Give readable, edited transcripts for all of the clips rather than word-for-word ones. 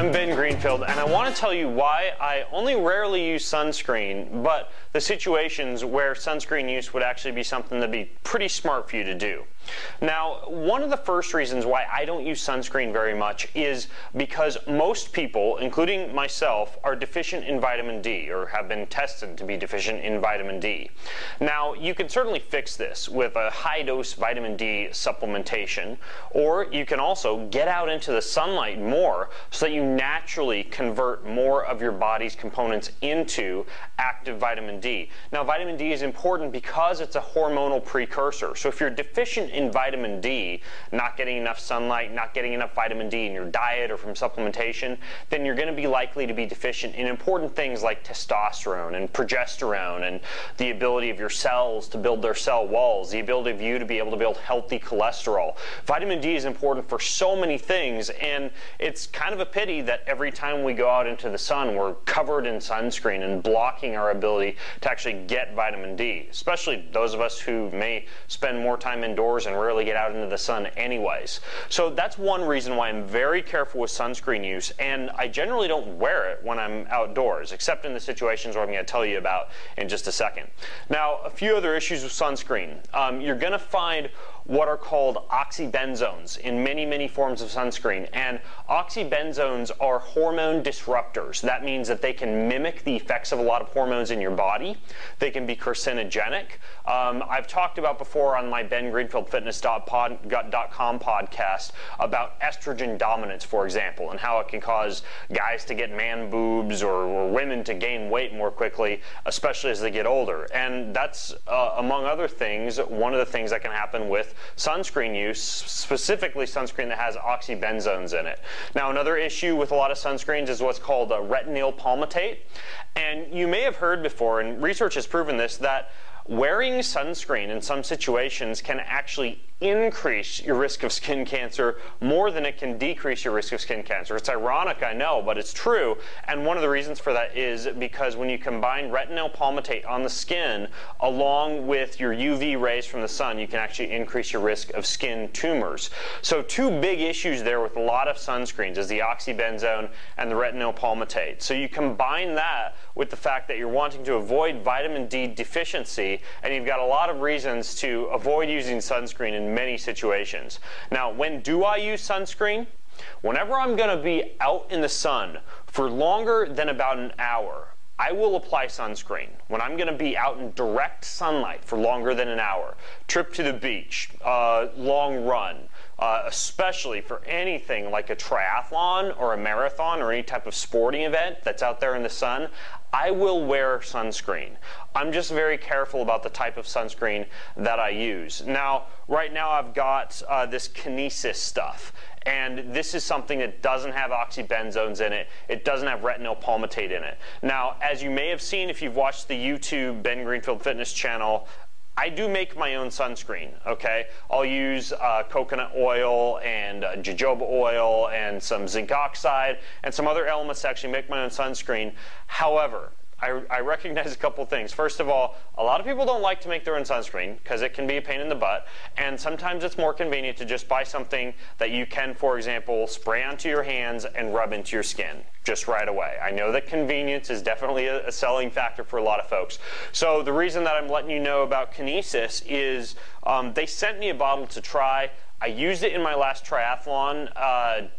I'm Ben Greenfield, and I want to tell you why I only rarely use sunscreen, but the situations where sunscreen use would actually be something that'd be pretty smart for you to do. Now, one of the first reasons why I don't use sunscreen very much is because most people, including myself, are deficient in vitamin D, or have been tested to be deficient in vitamin D. Now, you can certainly fix this with a high-dose vitamin D supplementation, or you can also get out into the sunlight more so that you naturally convert more of your body's components into active vitamin D. Now, vitamin D is important because it's a hormonal precursor. So if you're deficient in vitamin D, not getting enough sunlight, not getting enough vitamin D in your diet or from supplementation, then you're going to be likely to be deficient in important things like testosterone and progesterone and the ability of your cells to build their cell walls, the ability of you to be able to build healthy cholesterol. Vitamin D is important for so many things, and it's kind of a pity that every time we go out into the sun, we're covered in sunscreen and blocking our ability to actually get vitamin D, especially those of us who may spend more time indoors and rarely get out into the sun anyways. So that's one reason why I'm very careful with sunscreen use, and I generally don't wear it when I'm outdoors, except in the situations where I'm going to tell you about in just a second. Now, a few other issues with sunscreen. You're going to find what are called oxybenzones in many forms of sunscreen, and oxybenzones are hormone disruptors. That means that they can mimic the effects of a lot of hormones in your body. They can be carcinogenic. I've talked about before on my bengreenfieldfitness.com podcast about estrogen dominance, for example, and how it can cause guys to get man boobs or women to gain weight more quickly, especially as they get older. And that's, among other things, one of the things that can happen with sunscreen use, specifically sunscreen that has oxybenzones in it. Now, another issue with a lot of sunscreens is what's called retinol palmitate. And you may have heard before, and research has proven this, that wearing sunscreen in some situations can actually increase your risk of skin cancer more than it can decrease your risk of skin cancer. It's ironic, I know, but it's true. And one of the reasons for that is because when you combine retinol palmitate on the skin along with your UV rays from the sun, you can actually increase your risk of skin tumors. So two big issues there with a lot of sunscreens is the oxybenzone and the retinol palmitate. So you combine that with the fact that you're wanting to avoid vitamin D deficiency, and you've got a lot of reasons to avoid using sunscreen in many situations. Now, when do I use sunscreen? Whenever I'm going to be out in the sun for longer than about an hour, I will apply sunscreen. When I'm going to be out in direct sunlight for longer than an hour, trip to the beach, long run, especially for anything like a triathlon or a marathon or any type of sporting event that's out there in the sun, I will wear sunscreen. I'm just very careful about the type of sunscreen that I use. Now, right now I've got this Kinesis stuff, and this is something that doesn't have oxybenzones in it. It doesn't have retinol palmitate in it. Now, as you may have seen if you've watched the YouTube Ben Greenfield Fitness channel, I do make my own sunscreen, okay? I'll use coconut oil and jojoba oil and some zinc oxide and some other elements to actually make my own sunscreen. However, I recognize a couple things. First of all, a lot of people don't like to make their own sunscreen because it can be a pain in the butt, and sometimes it's more convenient to just buy something that you can, for example, spray onto your hands and rub into your skin just right away. I know that convenience is definitely a selling factor for a lot of folks. So the reason that I'm letting you know about Kinesis is they sent me a bottle to try. I used it in my last triathlon,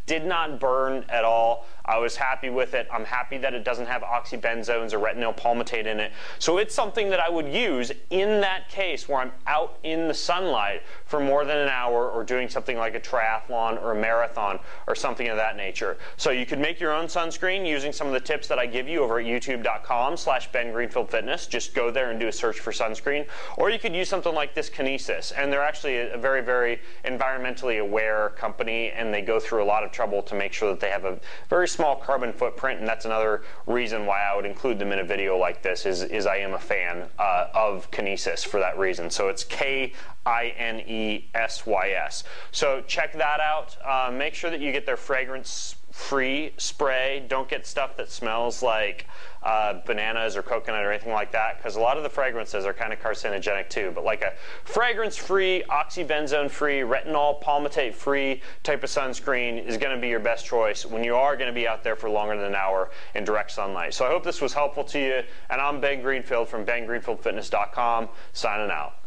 did not burn at all. I was happy with it. I'm happy that it doesn't have oxybenzones or retinol palmitate in it. So it's something that I would use in that case where I'm out in the sunlight for more than an hour or doing something like a triathlon or a marathon or something of that nature. So you could make your own sunscreen using some of the tips that I give you over at youtube.com/BenGreenfieldFitness. Just go there and do a search for sunscreen. Or you could use something like this Kinesis. And they're actually a very environmentally aware company, and they go through a lot of trouble to make sure that they have a very small carbon footprint, and that's another reason why I would include them in a video like this, is I am a fan of Kinesis for that reason. So it's Kinesis. So check that out. Make sure that you get their fragrance free spray. Don't get stuff that smells like bananas or coconut or anything like that, because a lot of the fragrances are kind of carcinogenic too. But like a fragrance-free, oxybenzone-free, retinol palmitate-free type of sunscreen is going to be your best choice when you are going to be out there for longer than an hour in direct sunlight. So I hope this was helpful to you, and I'm Ben Greenfield from BenGreenfieldFitness.com, signing out.